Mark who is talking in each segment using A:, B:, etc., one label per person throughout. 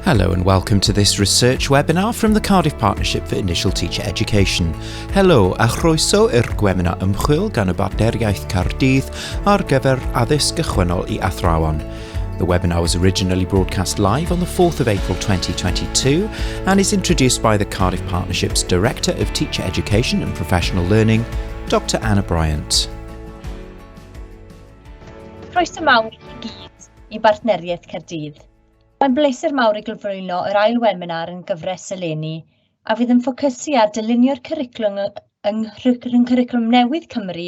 A: Hello and welcome to this research webinar from the Cardiff Partnership for Initial Teacher Education. Helo a chroeso i'r weminar ymchwil gan y Partneriaeth Caerdydd ar gyfer addysg gychwynnol I athrawon. The webinar was originally broadcast live on the 4th of April 2022 and is introduced by the Cardiff Partnership's Director of Teacher Education and Professional Learning, Dr Anna Bryant.
B: Croeso mawr I gyd I Partneriaeth Caerdydd. Mae'n bleser mawr I gyflwyno yr ail weminar yn gyfres eleni a fydd yn ffocysu ar dylunio'r cwricwlwm yng Cwricwlwm newydd Cymru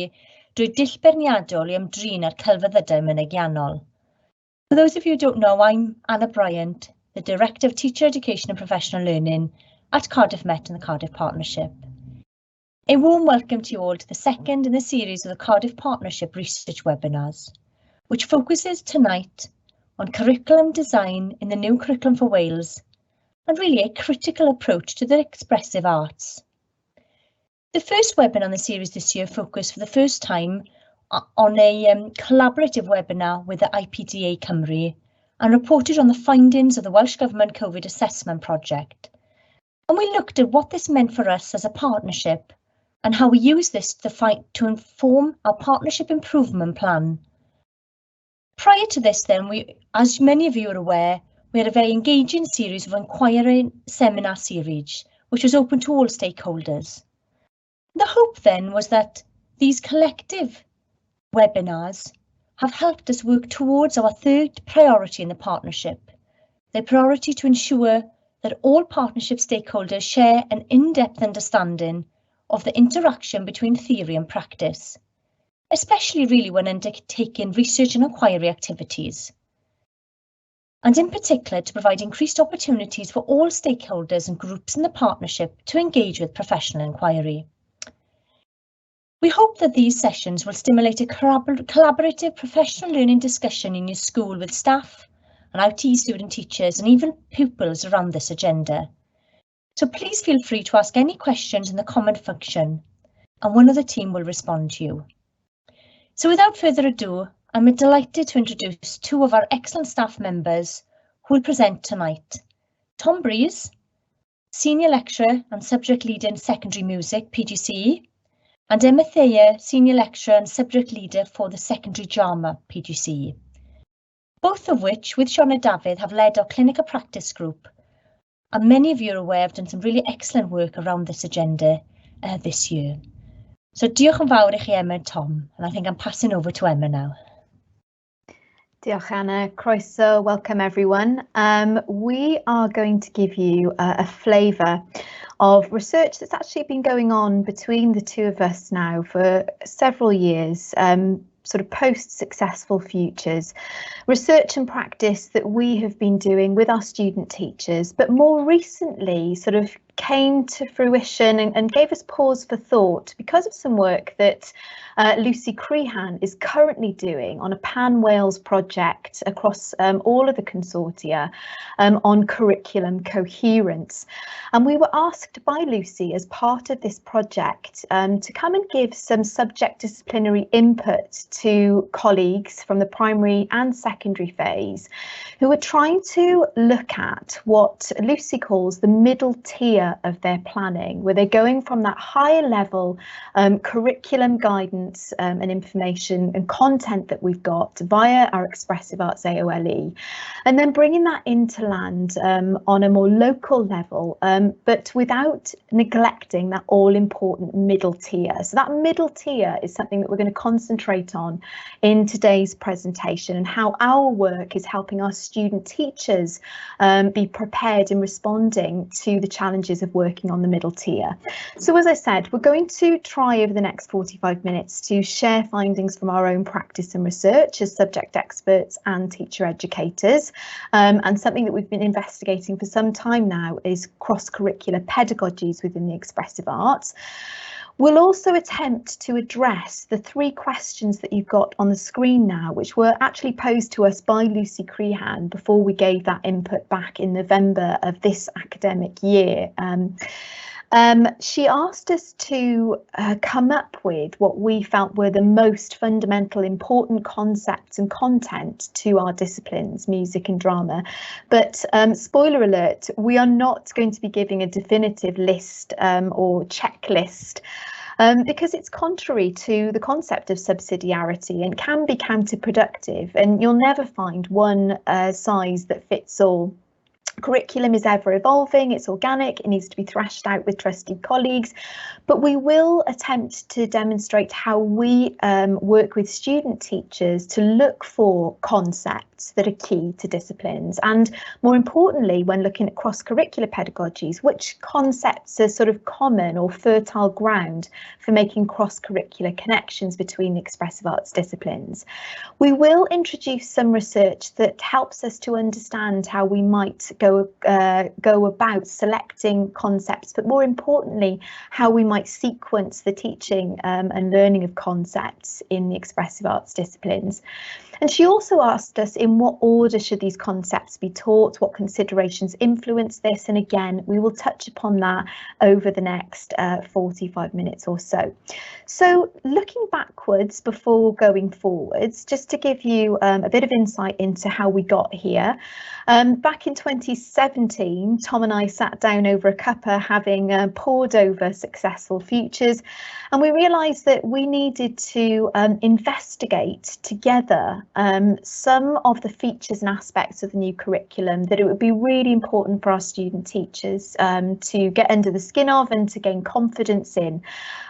B: drwy dull berthnasol I ymdrin ar celfyddydau mynegiannol. For those of you who don't know, I'm Anna Bryant, the Director of Teacher Education and Professional Learning at Cardiff Met and the Cardiff Partnership. A warm welcome to you all to the second in the series of the Cardiff Partnership Research Webinars, which focuses tonight on curriculum design in the new curriculum for Wales, and really a critical approach to the expressive arts. The first webinar in the series this year focused for the first time on a collaborative webinar with the IPDA Cymru and reported on the findings of the Welsh Government COVID assessment project. And we looked at what this meant for us as a partnership and how we use this to inform our partnership improvement plan. Prior to this then, as many of you are aware, we had a very engaging series of inquiry seminar series, which was open to all stakeholders. The hope then was that these collective webinars have helped us work towards our third priority in the partnership, the priority to ensure that all partnership stakeholders share an in-depth understanding of the interaction between theory and practice, especially really when undertaking research and inquiry activities, and in particular to provide increased opportunities for all stakeholders and groups in the partnership to engage with professional inquiry. We hope that these sessions will stimulate a collaborative professional learning discussion in your school with staff and IT student teachers and even pupils around this agenda. So please feel free to ask any questions in the comment function and one of the team will respond to you. So without further ado, I'm delighted to introduce two of our excellent staff members who will present tonight. Tom Breeze, Senior Lecturer and Subject Leader in Secondary Music, PGCE, and Emma Thayer, Senior Lecturer and Subject Leader for the Secondary Drama, PGCE. Both of which, with Sionna David, have led our clinical practice group, and many of you are aware have done some really excellent work around this agenda this year. So diolch yn fawr I chi Emma and Tom, and I think I'm passing over to Emma now.
C: Diolch Anna, croeso, welcome everyone. We are going to give you a flavour of research that's actually been going on between the two of us now for several years, sort of post-successful futures, research and practice that we have been doing with our student teachers, but more recently sort of came to fruition and gave us pause for thought because of some work that Lucy Crehan is currently doing on a pan-Wales project across all of the consortia on curriculum coherence. And we were asked by Lucy as part of this project to come and give some subject disciplinary input to colleagues from the primary and secondary phase who are trying to look at what Lucy calls the middle tier of their planning, where they're going from that higher level curriculum guidance and information and content that we've got via our Expressive Arts AoLE, and then bringing that into land on a more local level, but without neglecting that all-important middle tier. So that middle tier is something that we're going to concentrate on in today's presentation, and how our work is helping our student teachers be prepared in responding to the challenges of working on the middle tier. So as I said, we're going to try over the next 45 minutes to share findings from our own practice and research as subject experts and teacher educators, and something that we've been investigating for some time now is cross-curricular pedagogies within the expressive arts. We'll also attempt to address the three questions that you've got on the screen now, which were actually posed to us by Lucy Crehan before we gave that input back in November of this academic year. She asked us to come up with what we felt were the most fundamental, important concepts and content to our disciplines, music and drama. But spoiler alert, we are not going to be giving a definitive list or checklist. Because it's contrary to the concept of subsidiarity and can be counterproductive, and you'll never find one size that fits all. Curriculum is ever evolving, it's organic, it needs to be thrashed out with trusted colleagues, but we will attempt to demonstrate how we work with student teachers to look for concepts that are key to disciplines, and more importantly, when looking at cross-curricular pedagogies, which concepts are sort of common or fertile ground for making cross-curricular connections between the expressive arts disciplines. We will introduce some research that helps us to understand how we might go about selecting concepts, but more importantly, how we might sequence the teaching and learning of concepts in the expressive arts disciplines. And she also asked us in what order should these concepts be taught, what considerations influence this, and again, we will touch upon that over the next 45 minutes or so. So looking backwards before going forwards, just to give you a bit of insight into how we got here. Back in 2017, Tom and I sat down over a cuppa having pored over successful futures, and we realised that we needed to investigate together some of the features and aspects of the new curriculum that it would be really important for our student teachers to get under the skin of and to gain confidence in.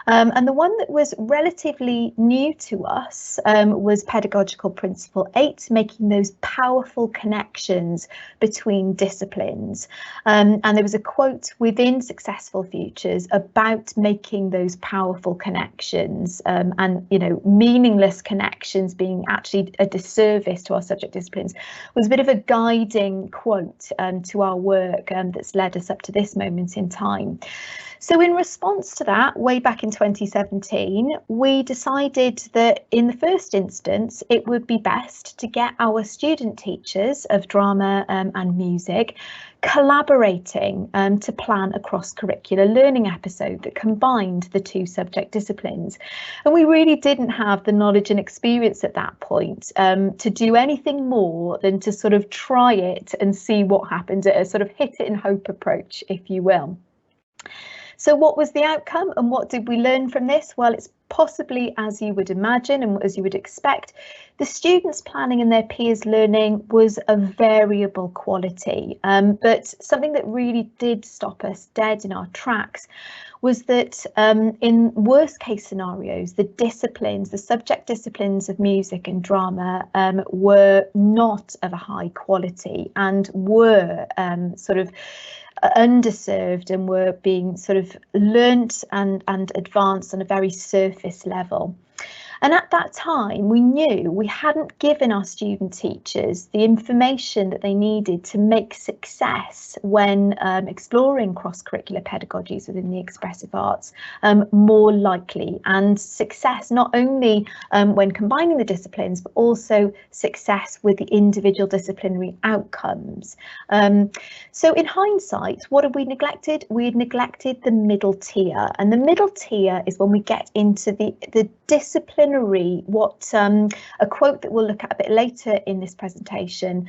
C: And the one that was relatively new to us was pedagogical principle 8, making those powerful connections between disciplines. And there was a quote within Successful Futures about making those powerful connections and, you know, meaningless connections being actually a disservice to our subject disciplines, was a bit of a guiding quote to our work that's led us up to this moment in time. So in response to that, way back in 2017, we decided that in the first instance, it would be best to get our student teachers of drama and music collaborating to plan a cross-curricular learning episode that combined the two subject disciplines. And we really didn't have the knowledge and experience at that point to do anything more than to sort of try it and see what happened, a sort of hit it and hope approach, if you will. So what was the outcome and what did we learn from this? Well, it's possibly as you would imagine and as you would expect. The students' planning and their peers' learning was of variable quality, but something that really did stop us dead in our tracks was that in worst case scenarios, the disciplines, the subject disciplines of music and drama were not of a high quality and were sort of underserved and were being sort of learnt and advanced on a very surface level. And at that time, we knew we hadn't given our student teachers the information that they needed to make success when exploring cross-curricular pedagogies within the expressive arts more likely, and success not only when combining the disciplines, but also success with the individual disciplinary outcomes. So in hindsight, what have we neglected? We had neglected the middle tier, and the middle tier is when we get into the disciplinary, what a quote that we'll look at a bit later in this presentation,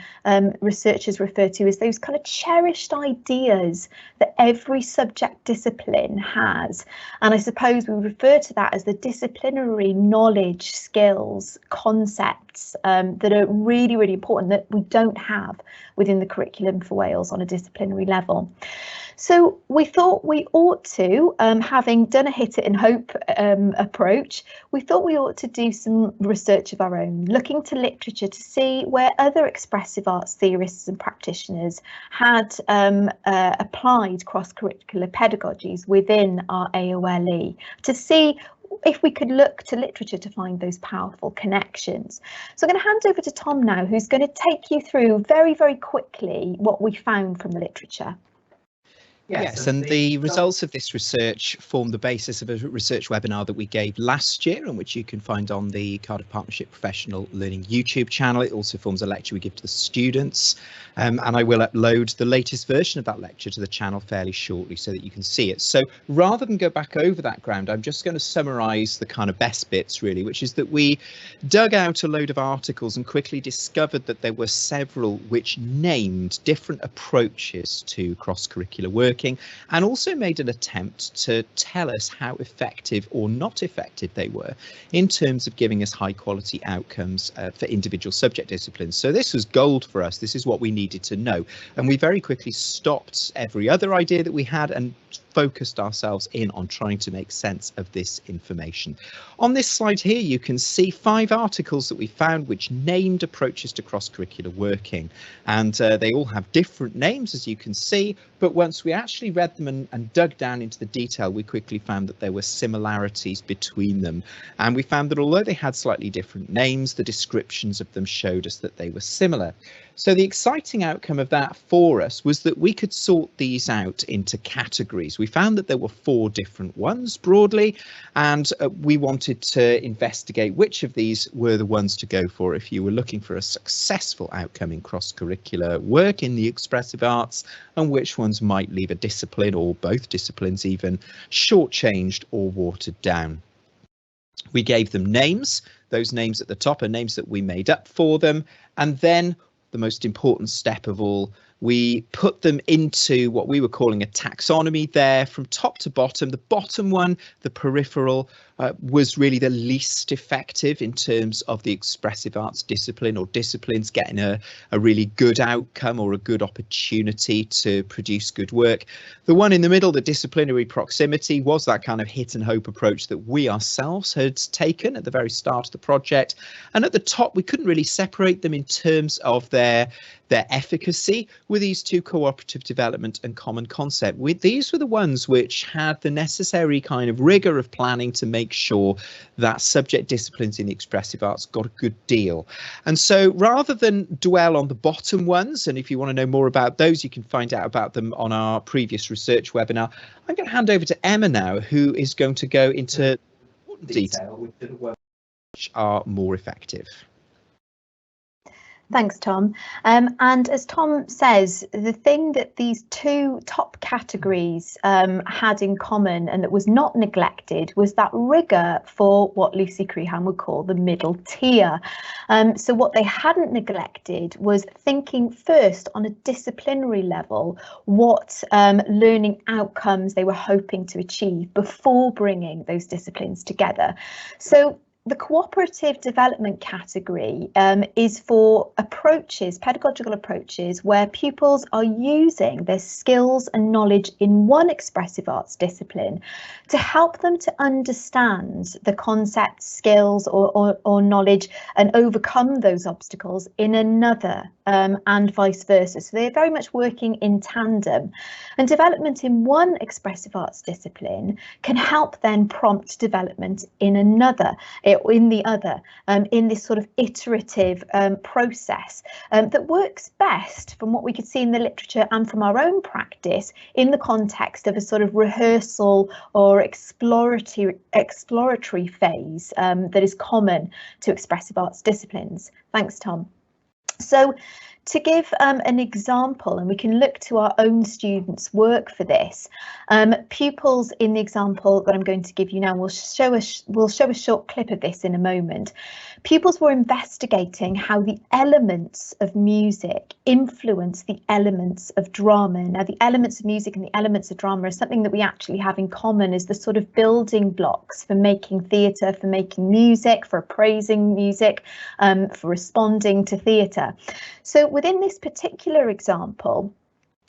C: researchers refer to as those kind of cherished ideas that every subject discipline has. And I suppose we refer to that as the disciplinary knowledge, skills, concepts that are really, really important that we don't have within the curriculum for Wales on a disciplinary level. So we thought we ought to, having done a hit it and hope approach, we thought we ought to do some research of our own, looking to literature to see where other expressive arts theorists and practitioners had applied cross-curricular pedagogies within our AoLE, to see if we could look to literature to find those powerful connections. So I'm going to hand over to Tom now, who's going to take you through very, very quickly what we found from the literature.
A: Yes, and the results of this research form the basis of a research webinar that we gave last year, and which you can find on the Cardiff Partnership Professional Learning YouTube channel. It also forms a lecture we give to the students, and I will upload the latest version of that lecture to the channel fairly shortly so that you can see it. So rather than go back over that ground, I'm just going to summarise the kind of best bits really, which is that we dug out a load of articles and quickly discovered that there were several which named different approaches to cross-curricular working, and also made an attempt to tell us how effective or not effective they were in terms of giving us high quality outcomes for individual subject disciplines. So this was gold for us. This is what we needed to know, and we very quickly stopped every other idea that we had and focused ourselves in on trying to make sense of this information. On this slide here you can see 5 articles that we found which named approaches to cross-curricular working, and they all have different names, as you can see, but once we actually read them and dug down into the detail, we quickly found that there were similarities between them, and we found that although they had slightly different names, the descriptions of them showed us that they were similar. So the exciting outcome of that for us was that we could sort these out into categories. We found that there were 4 different ones broadly, and we wanted to investigate which of these were the ones to go for if you were looking for a successful outcome in cross-curricular work in the expressive arts, and which ones might leave a discipline, or both disciplines even, shortchanged or watered down. We gave them names. Those names at the top are names that we made up for them, and then the most important step of all, we put them into what we were calling a taxonomy there from top to bottom. The bottom one, the peripheral, was really the least effective in terms of the expressive arts discipline or disciplines getting a really good outcome or a good opportunity to produce good work. The one in the middle, the disciplinary proximity, was that kind of hit and hope approach that we ourselves had taken at the very start of the project. And at the top, we couldn't really separate them in terms of their efficacy with these 2, cooperative development and common concept. These were the ones which had the necessary kind of rigour of planning to make sure that subject disciplines in the expressive arts got a good deal. And so rather than dwell on the bottom ones, and if you want to know more about those, you can find out about them on our previous research webinar, I'm going to hand over to Emma now, who is going to go into detail with the ones which are more effective.
C: Thanks, Tom. And as Tom says, the thing that these 2 top categories had in common, and that was not neglected, was that rigour for what Lucy Crehan would call the middle tier. So what they hadn't neglected was thinking first on a disciplinary level what learning outcomes they were hoping to achieve before bringing those disciplines together. So the cooperative development category is for approaches, pedagogical approaches, where pupils are using their skills and knowledge in one expressive arts discipline to help them to understand the concepts, skills or knowledge and overcome those obstacles in another, and vice versa. So they're very much working in tandem, and development in one expressive arts discipline can help then prompt development in another, in the other, in this sort of iterative process that works best, from what we could see in the literature and from our own practice, in the context of a sort of rehearsal or exploratory phase that is common to expressive arts disciplines. Thanks, Tom. So to give an example, and we can look to our own students' work for this, pupils in the example that I'm going to give you now, we'll show a short clip of this in a moment. Pupils were investigating how the elements of music influence the elements of drama. Now, the elements of music and the elements of drama is something that we actually have in common as the sort of building blocks for making theatre, for making music, for appraising music, for responding to theatre. So within this particular example,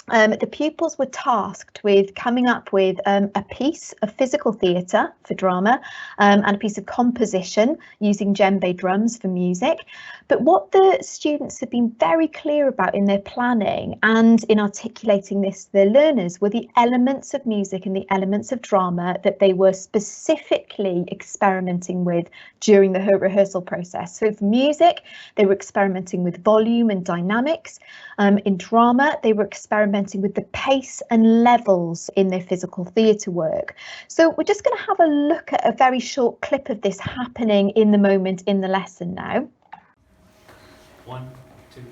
C: the pupils were tasked with coming up with a piece of physical theatre for drama and a piece of composition using djembe drums for music. But what the students had been very clear about in their planning and in articulating this to their learners were the elements of music and the elements of drama that they were specifically experimenting with during the rehearsal process. So for music, they were experimenting with volume and dynamics. In drama, they were experimenting experimenting with the pace and levels in their physical theatre work. So we're just going to have a look at a very short clip of this happening in the moment in the lesson now.
D: 1, 2, 3.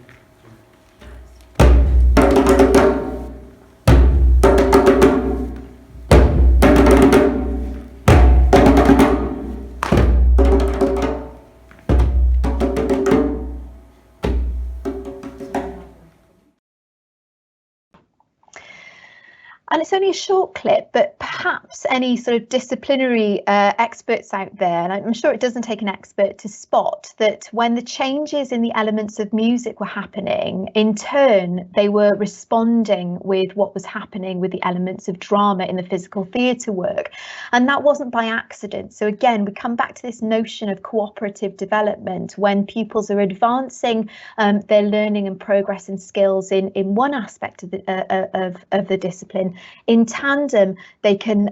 C: And it's only a short clip, but perhaps any sort of disciplinary experts out there, and I'm sure it doesn't take an expert to spot that when the changes in the elements of music were happening, in turn, they were responding with what was happening with the elements of drama in the physical theatre work. And that wasn't by accident. So again, we come back to this notion of cooperative development when pupils are advancing their learning and progress and skills in one aspect of the discipline. In tandem, they can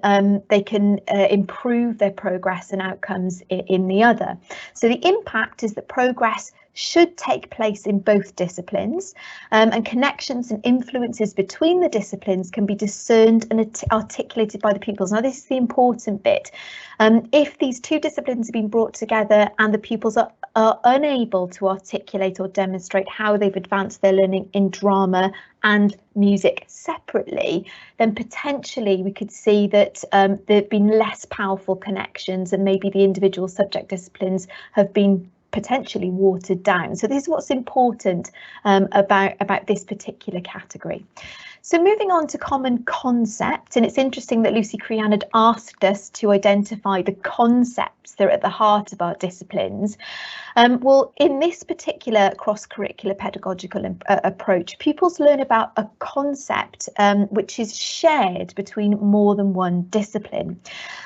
C: improve their progress and outcomes in the other. So the impact is that progress should take place in both disciplines, and connections and influences between the disciplines can be discerned and articulated by the pupils. Now, this is the important bit. If these two disciplines have been brought together and the pupils are unable to articulate or demonstrate how they've advanced their learning in drama and music separately, then potentially we could see that there have been less powerful connections and maybe the individual subject disciplines have been potentially watered down. So this is what's important about this particular category. So moving on to common concepts, and it's interesting that Lucy Crean had asked us to identify the concepts that are at the heart of our disciplines. Well, in this particular cross-curricular pedagogical approach, pupils learn about a concept which is shared between more than one discipline,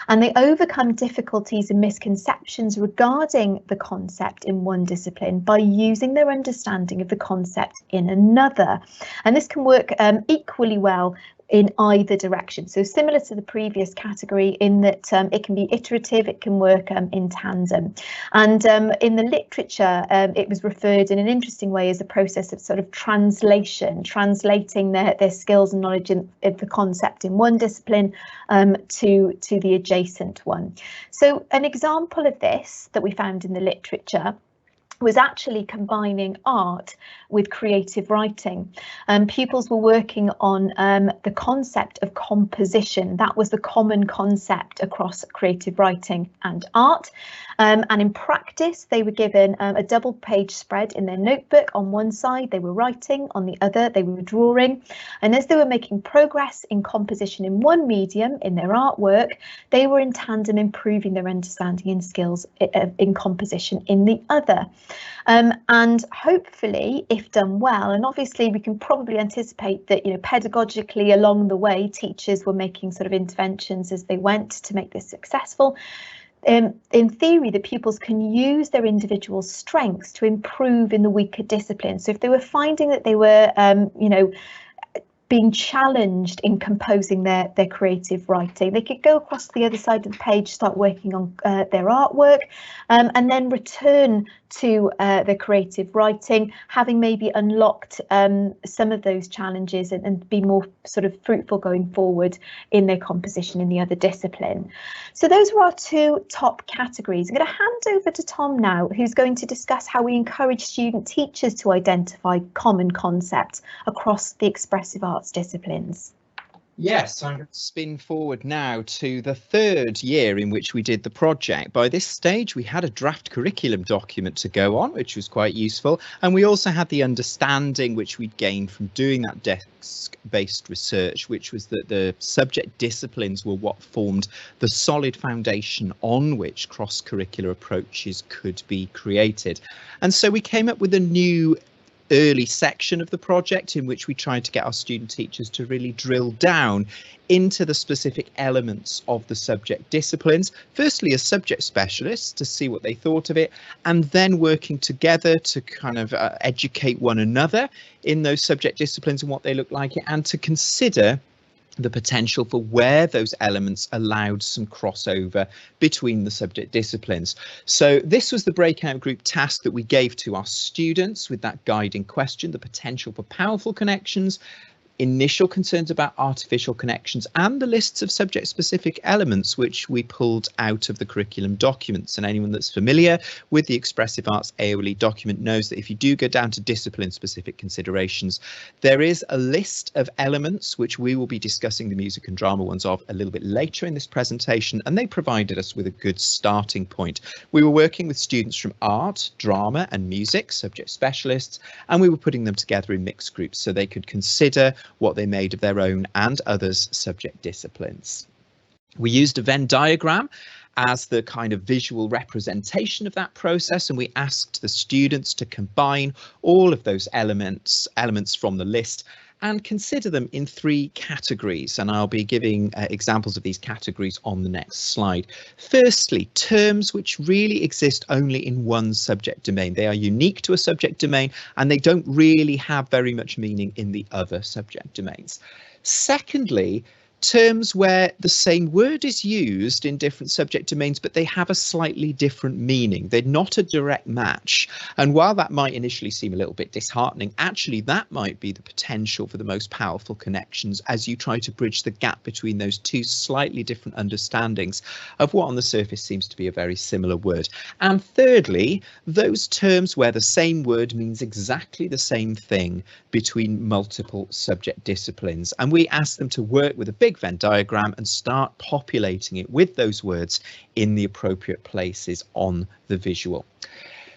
C: and they overcome difficulties and misconceptions regarding the concept in one discipline by using their understanding of the concept in another. And this can work equally well in either direction. So similar to the previous category in that it can be iterative, it can work in tandem. And in the literature, it was referred in an interesting way as a process of sort of translation, translating their skills and knowledge of the concept in one discipline to the adjacent one. So an example of this that we found in the literature was actually combining art with creative writing. Pupils were working on the concept of composition. That was the common concept across creative writing and art. And in practice, they were given a double page spread in their notebook. On one side, they were writing, on the other, they were drawing. And as they were making progress in composition in one medium, in their artwork, they were in tandem improving their understanding and skills in composition in the other. And hopefully, if done well, and obviously we can probably anticipate that, you know, pedagogically along the way, teachers were making sort of interventions as they went to make this successful. In theory, the pupils can use their individual strengths to improve in the weaker disciplines. So if they were finding that they were, being challenged in composing their creative writing, they could go across to the other side of the page, start working on their artwork, and then return to their creative writing, having maybe unlocked some of those challenges and be more sort of fruitful going forward in their composition in the other discipline. So those are our two top categories. I'm going to hand over to Tom now, who's going to discuss how we encourage student teachers to identify common concepts across the expressive arts disciplines.
A: Yes, I'm going to spin forward now to the third year in which we did the project. By this stage, we had a draft curriculum document to go on, which was quite useful. And we also had the understanding which we'd gained from doing that desk-based research, which was that the subject disciplines were what formed the solid foundation on which cross-curricular approaches could be created. And so we came up with a new early section of the project in which we tried to get our student teachers to really drill down into the specific elements of the subject disciplines, firstly as subject specialists to see what they thought of it, and then working together to kind of educate one another in those subject disciplines and what they look like, and to consider the potential for where those elements allowed some crossover between the subject disciplines. So this was the breakout group task that we gave to our students with that guiding question, the potential for powerful connections initial concerns about artificial connections and the lists of subject-specific elements which we pulled out of the curriculum documents. And anyone that's familiar with the Expressive Arts AoLE document knows that if you do go down to discipline-specific considerations, there is a list of elements which we will be discussing the music and drama ones of a little bit later in this presentation, and they provided us with a good starting point. We were working with students from art, drama and music, subject specialists, and we were putting them together in mixed groups so they could consider what they made of their own and others' subject disciplines. We used a Venn diagram as the kind of visual representation of that process, and we asked the students to combine all of those elements from the list and consider them in 3 categories, and I'll be giving examples of these categories on the next slide. Firstly, terms which really exist only in one subject domain. They are unique to a subject domain and they don't really have very much meaning in the other subject domains. Secondly, terms where the same word is used in different subject domains, but they have a slightly different meaning. They're not a direct match. And while that might initially seem a little bit disheartening, actually that might be the potential for the most powerful connections as you try to bridge the gap between those 2 slightly different understandings of what on the surface seems to be a very similar word. And thirdly, those terms where the same word means exactly the same thing between multiple subject disciplines. And we asked them to work with a big Venn diagram and start populating it with those words in the appropriate places on the visual.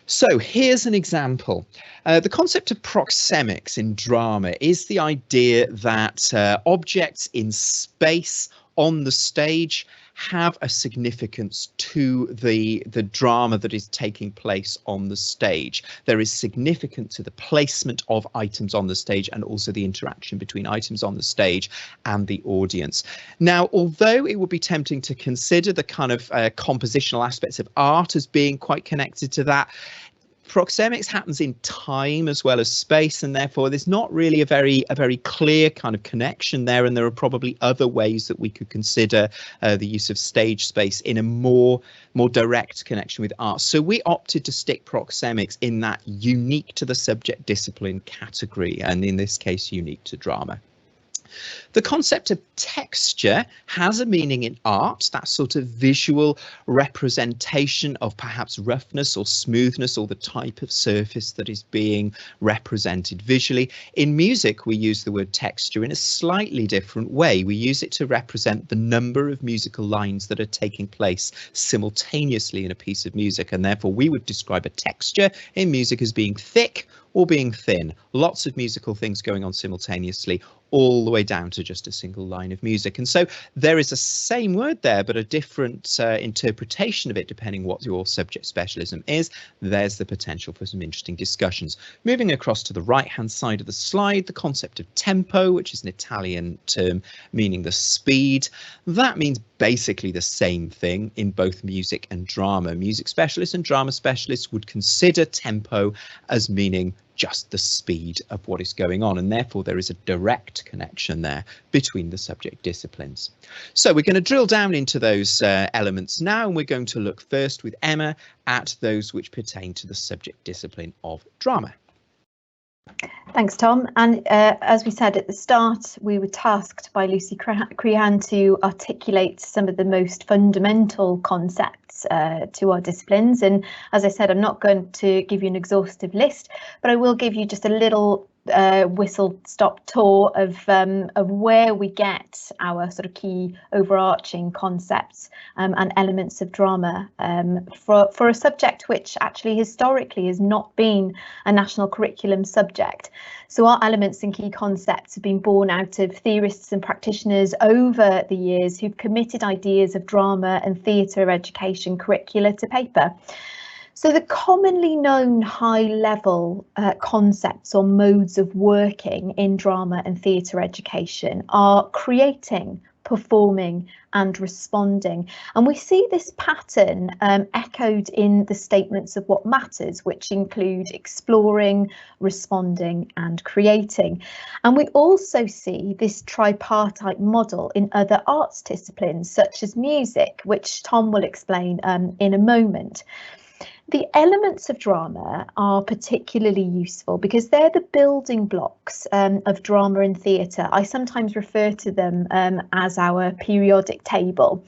A: So here's an example. The concept of proxemics in drama is the idea that objects in space on the stage have a significance to the drama that is taking place on the stage. There is significance to the placement of items on the stage and also the interaction between items on the stage and the audience. Now, although it would be tempting to consider the kind of compositional aspects of art as being quite connected to that, proxemics happens in time as well as space, and therefore there's not really a very clear kind of connection there, and there are probably other ways that we could consider the use of stage space in a more direct connection with art. So we opted to stick proxemics in that unique to the subject discipline category, and in this case unique to drama. The concept of texture has a meaning in art, that sort of visual representation of perhaps roughness or smoothness or the type of surface that is being represented visually. In music, we use the word texture in a slightly different way. We use it to represent the number of musical lines that are taking place simultaneously in a piece of music, and therefore we would describe a texture in music as being thick or being thin. Lots of musical things going on simultaneously, all the way down to just a single line of music. And so there is a same word there, but a different interpretation of it depending what your subject specialism is. There's the potential for some interesting discussions. Moving across to the right-hand side of the slide, the concept of tempo, which is an Italian term meaning the speed. That means basically the same thing in both music and drama. Music specialists and drama specialists would consider tempo as meaning just the speed of what is going on, and therefore there is a direct connection there between the subject disciplines. So we're going to drill down into those elements now, and we're going to look first with Emma at those which pertain to the subject discipline of drama.
C: Thanks, Tom. And as we said at the start, we were tasked by Lucy Crehan to articulate some of the most fundamental concepts to our disciplines. And as I said, I'm not going to give you an exhaustive list, but I will give you just a little whistle-stop tour of where we get our sort of key overarching concepts and elements of drama for a subject which actually historically has not been a national curriculum subject. So our elements and key concepts have been born out of theorists and practitioners over the years who've committed ideas of drama and theatre education curricula to paper. So the commonly known high-level concepts or modes of working in drama and theatre education are creating, performing and responding. And we see this pattern echoed in the statements of what matters, which include exploring, responding and creating. And we also see this tripartite model in other arts disciplines, such as music, which Tom will explain in a moment. The elements of drama are particularly useful because they're the building blocks of drama and theatre. I sometimes refer to them as our periodic table.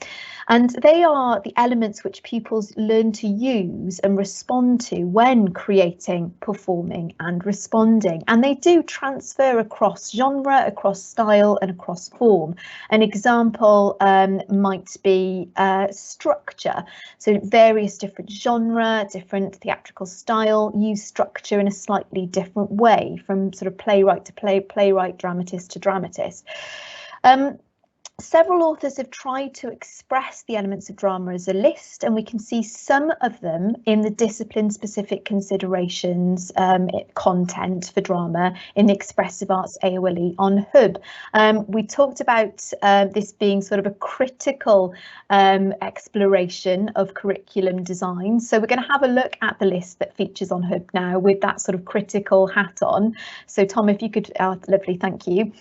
C: And they are the elements which pupils learn to use and respond to when creating, performing and responding. And they do transfer across genre, across style and across form. An example might be structure. So various different genre, different theatrical style use structure in a slightly different way from sort of playwright to playwright, dramatist to dramatist. Several authors have tried to express the elements of drama as a list, and we can see some of them in the discipline-specific considerations content for drama in the Expressive Arts AoLE on Hub. We talked about this being sort of a critical exploration of curriculum design. So we're going to have a look at the list that features on Hub now with that sort of critical hat on. So Tom, if you could, lovely, thank you.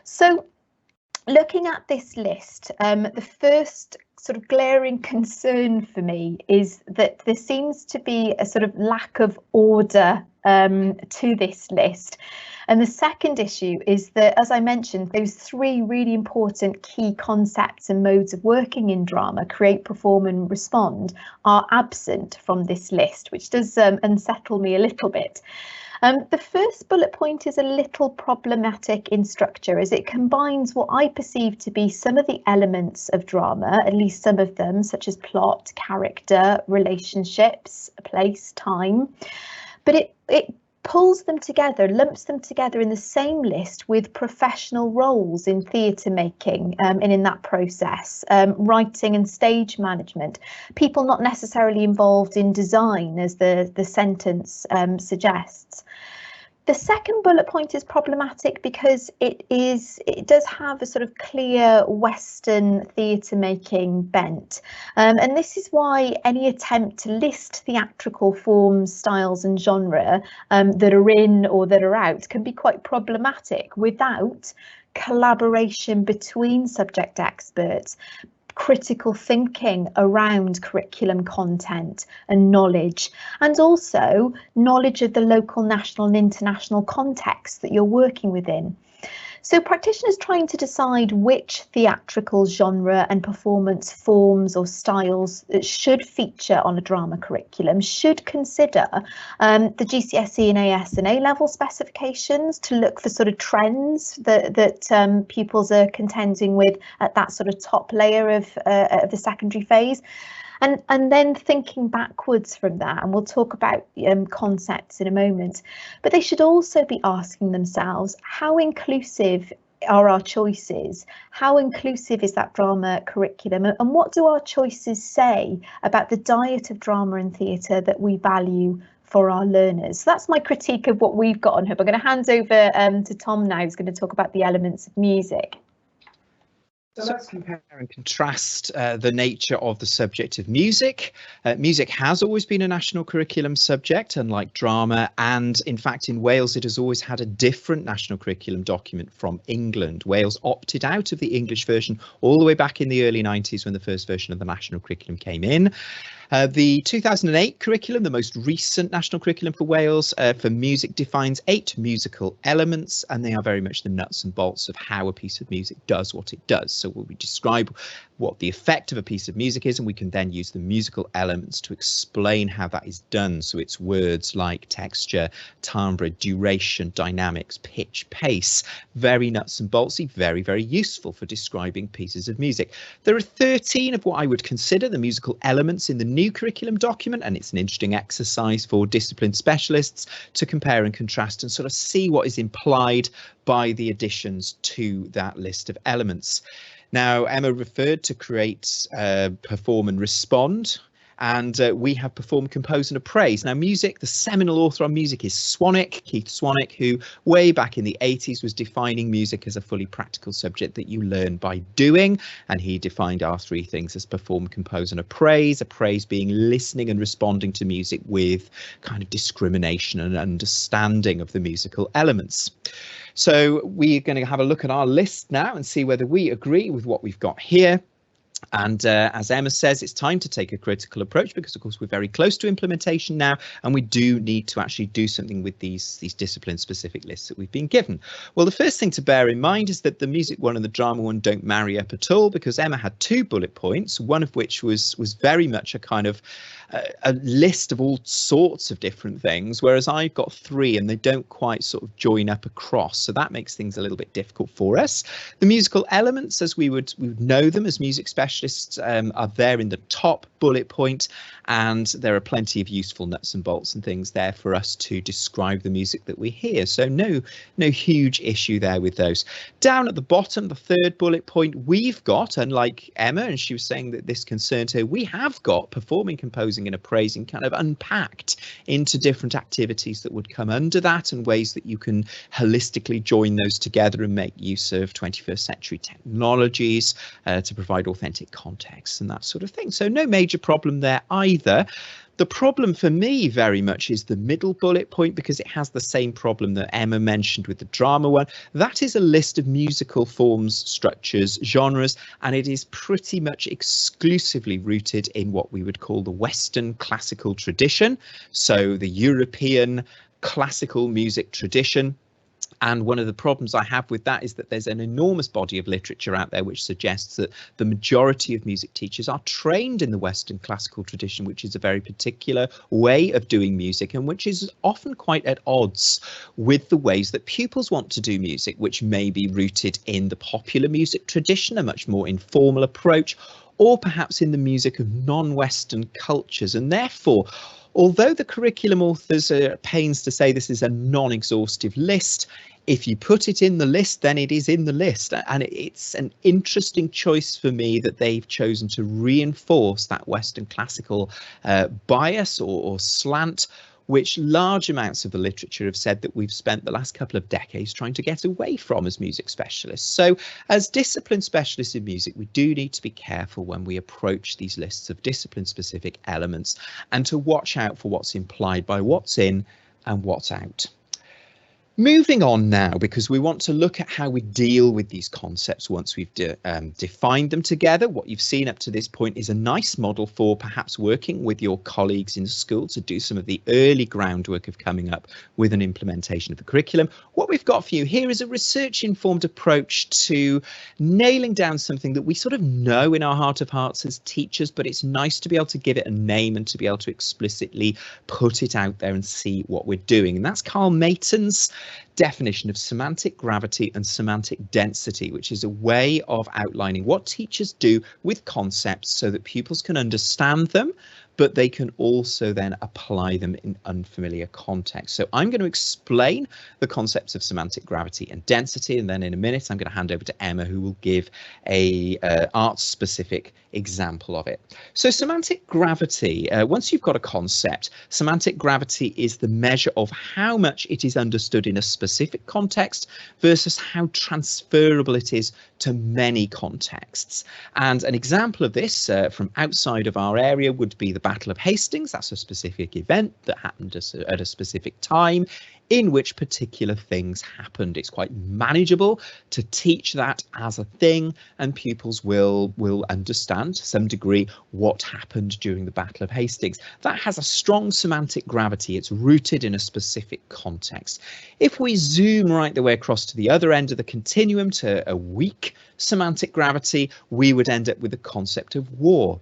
C: So looking at this list, the first sort of glaring concern for me is that there seems to be a sort of lack of order to this list. And the second issue is that, as I mentioned, those three really important key concepts and modes of working in drama, create, perform and respond, are absent from this list, which does unsettle me a little bit. The first bullet point is a little problematic in structure as it combines what I perceive to be some of the elements of drama, at least some of them, such as plot, character, relationships, place, time, but it pulls them together, lumps them together in the same list with professional roles in theatre making and in that process, writing and stage management, people not necessarily involved in design as the sentence suggests. The second bullet point is problematic because it does have a sort of clear Western theatre making bent, and this is why any attempt to list theatrical forms, styles and genre that are in or that are out can be quite problematic without collaboration between subject experts, critical thinking around curriculum content and knowledge, and also knowledge of the local, national and international context that you're working within. So practitioners trying to decide which theatrical genre and performance forms or styles should feature on a drama curriculum should consider the GCSE and AS and A-level specifications to look for sort of trends that pupils are contending with at that sort of top layer of the secondary phase. And then thinking backwards from that, and we'll talk about concepts in a moment, but they should also be asking themselves, how inclusive are our choices? How inclusive is that drama curriculum? And what do our choices say about the diet of drama and theatre that we value for our learners? So that's my critique of what we've got on Hub. I'm going to hand over to Tom now, who's going to talk about the elements of music.
A: So let's compare and contrast the nature of the subject of music. Music has always been a national curriculum subject, unlike drama, and in fact in Wales it has always had a different national curriculum document from England. Wales opted out of the English version all the way back in the early 90s when the first version of the national curriculum came in. The 2008 curriculum, the most recent national curriculum for Wales, for music defines 8 musical elements, and they are very much the nuts and bolts of how a piece of music does what it does. So we describe what the effect of a piece of music is, and we can then use the musical elements to explain how that is done. So it's words like texture, timbre, duration, dynamics, pitch, pace, very nuts and boltsy, very, very useful for describing pieces of music. There are 13 of what I would consider the musical elements in the new curriculum document, and it's an interesting exercise for discipline specialists to compare and contrast and sort of see what is implied by the additions to that list of elements. Now, Emma referred to create, perform and respond, and we have perform, compose and appraise. Now, music, the seminal author on music is Keith Swanwick, who way back in the 80s was defining music as a fully practical subject that you learn by doing, and he defined our 3 things as perform, compose and appraise being listening and responding to music with kind of discrimination and understanding of the musical elements. So we're going to have a look at our list now and see whether we agree with what we've got here. And as Emma says, it's time to take a critical approach because, of course, we're very close to implementation now, and we do need to actually do something with these discipline-specific lists that we've been given. Well, the first thing to bear in mind is that the music one and the drama one don't marry up at all, because Emma had 2 bullet points, one of which was very much a kind of a list of all sorts of different things, whereas I've got 3 and they don't quite sort of join up across. So that makes things a little bit difficult for us. The musical elements, as we would know them as music specialists, are there in the top bullet point, and there are plenty of useful nuts and bolts and things there for us to describe the music that we hear. So no huge issue there with those. Down at the bottom, the 3rd bullet point, we've got, unlike Emma, and she was saying that this concerned her, we have got performing, composing and appraising kind of unpacked into different activities that would come under that, and ways that you can holistically join those together and make use of 21st century technologies to provide authentic context and that sort of thing. So no major problem there either. The problem for me very much is the middle bullet point, because it has the same problem that Emma mentioned with the drama one. That is a list of musical forms, structures, genres, and it is pretty much exclusively rooted in what we would call the Western classical tradition, so the European classical music tradition. And one of the problems I have with that is that there's an enormous body of literature out there which suggests that the majority of music teachers are trained in the Western classical tradition, which is a very particular way of doing music, and which is often quite at odds with the ways that pupils want to do music, which may be rooted in the popular music tradition, a much more informal approach, or perhaps in the music of non-Western cultures. And therefore, although the curriculum authors are at pains to say this is a non-exhaustive list, if you put it in the list, then it is in the list. And it's an interesting choice for me that they've chosen to reinforce that Western classical bias or slant, which large amounts of the literature have said that we've spent the last couple of decades trying to get away from as music specialists. So as discipline specialists in music, we do need to be careful when we approach these lists of discipline-specific elements, and to watch out for what's implied by what's in and what's out. Moving on now, because we want to look at how we deal with these concepts once we've defined them together. What you've seen up to this point is a nice model for perhaps working with your colleagues in school to do some of the early groundwork of coming up with an implementation of the curriculum. What we've got for you here is a research-informed approach to nailing down something that we sort of know in our heart of hearts as teachers, but it's nice to be able to give it a name and to be able to explicitly put it out there and see what we're doing. And that's Carl Mayton's definition of semantic gravity and semantic density, which is a way of outlining what teachers do with concepts so that pupils can understand them, but they can also then apply them in unfamiliar contexts. So I'm going to explain the concepts of semantic gravity and density, and then in a minute I'm going to hand over to Emma, who will give a arts-specific example of it. So semantic gravity, once you've got a concept, semantic gravity is the measure of how much it is understood in a specific context versus how transferable it is to many contexts. And an example of this from outside of our area would be the Battle of Hastings. That's a specific event that happened at a specific time in which particular things happened. It's quite manageable to teach that as a thing, and pupils will understand to some degree what happened during the Battle of Hastings. That has a strong semantic gravity. It's rooted in a specific context. If we zoom right the way across to the other end of the continuum to a weak semantic gravity, we would end up with the concept of war.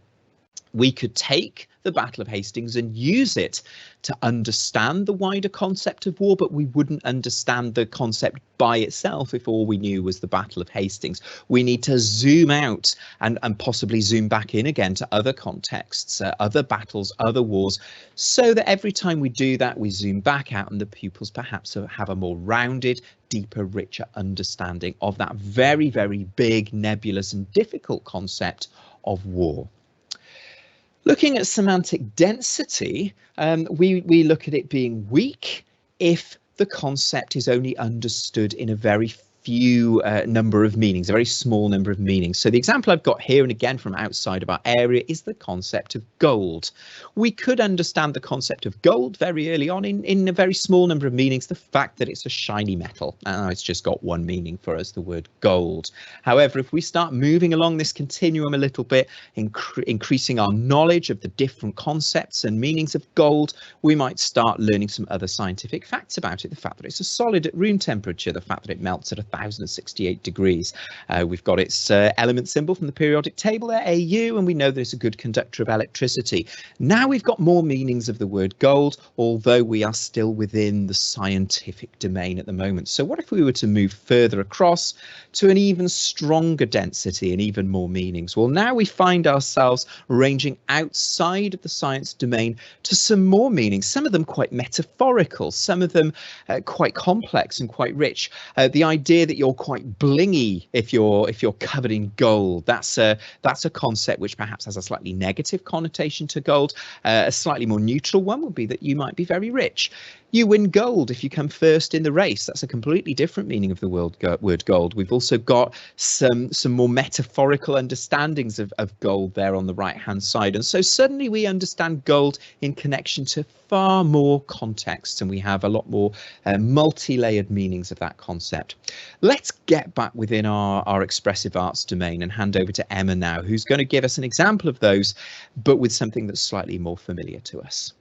A: We could take the Battle of Hastings and use it to understand the wider concept of war, but we wouldn't understand the concept by itself if all we knew was the Battle of Hastings. We need to zoom out and possibly zoom back in again to other contexts, other battles, other wars, so that every time we do that, we zoom back out and the pupils perhaps have a more rounded, deeper, richer understanding of that very, very big, nebulous and difficult concept of war. Looking at semantic density, we look at it being weak if the concept is only understood in a very few number of meanings, a very small number of meanings. So the example I've got here, and again from outside of our area, is the concept of gold. We could understand the concept of gold very early on in a very small number of meanings, the fact that it's a shiny metal. Now it's just got one meaning for us, the word gold. However, if we start moving along this continuum a little bit, increasing our knowledge of the different concepts and meanings of gold, we might start learning some other scientific facts about it. The fact that it's a solid at room temperature, the fact that it melts at 1068 degrees. We've got its element symbol from the periodic table there, Au, and we know that it's a good conductor of electricity. Now we've got more meanings of the word gold, although we are still within the scientific domain at the moment. So what if we were to move further across to an even stronger density and even more meanings? Well, now we find ourselves ranging outside of the science domain to some more meanings, some of them quite metaphorical, some of them quite complex and quite rich. The idea that you're quite blingy if you're covered in gold, that's a concept which perhaps has a slightly negative connotation to gold. A slightly more neutral one would be that you might be very rich. You win gold if you come first in the race. That's a completely different meaning of the word gold. We've also got some more metaphorical understandings of gold there on the right hand side, and so suddenly we understand gold in connection to far more contexts, and we have a lot more multi-layered meanings of that concept. Let's get back within our expressive arts domain and hand over to Emma now, who's going to give us an example of those, but with something that's slightly more familiar to us.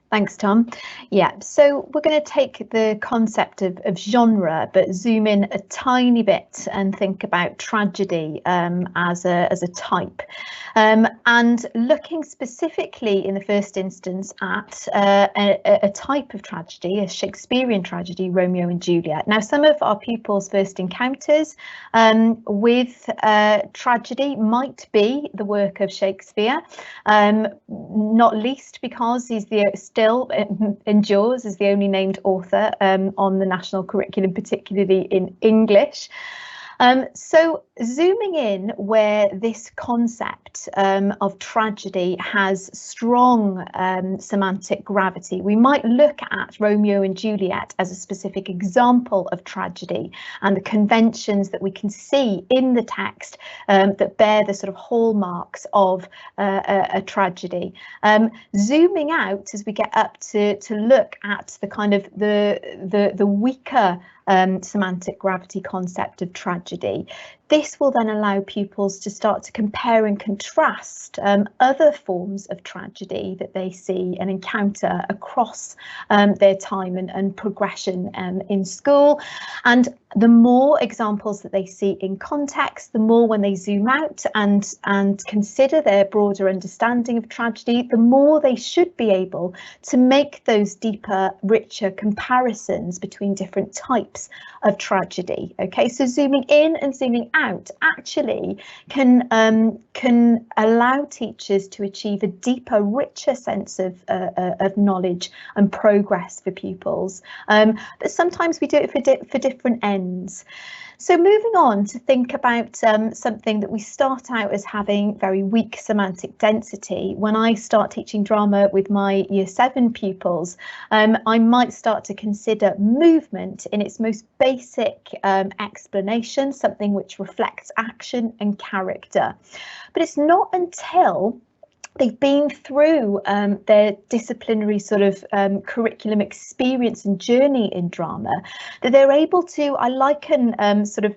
C: Thanks, Tom. Yeah, so we're going to take the concept of genre, but zoom in a tiny bit and think about tragedy as a type. And looking specifically in the first instance at a type of tragedy, a Shakespearean tragedy, Romeo and Juliet. Now, some of our pupils' first encounters with tragedy might be the work of Shakespeare, not least because he's still endures as the only named author on the national curriculum, particularly in English. So zooming in where this concept of tragedy has strong semantic gravity, we might look at Romeo and Juliet as a specific example of tragedy and the conventions that we can see in the text that bear the sort of hallmarks of a tragedy. Zooming out as we get up to look at the kind of the weaker semantic gravity concept of tragedy. This will then allow pupils to start to compare and contrast other forms of tragedy that they see and encounter across their time and progression in school. And the more examples that they see in context, the more when they zoom out and consider their broader understanding of tragedy, the more they should be able to make those deeper, richer comparisons between different types of tragedy. Okay, so zooming in and zooming out actually can allow teachers to achieve a deeper, richer sense of knowledge and progress for pupils. But sometimes we do it for different ends. So moving on to think about something that we start out as having very weak semantic density. When I start teaching drama with my Year 7 pupils, I might start to consider movement in its most basic explanation, something which reflects action and character. But it's not until they've been through their disciplinary sort of curriculum experience and journey in drama that they're able to, I liken sort of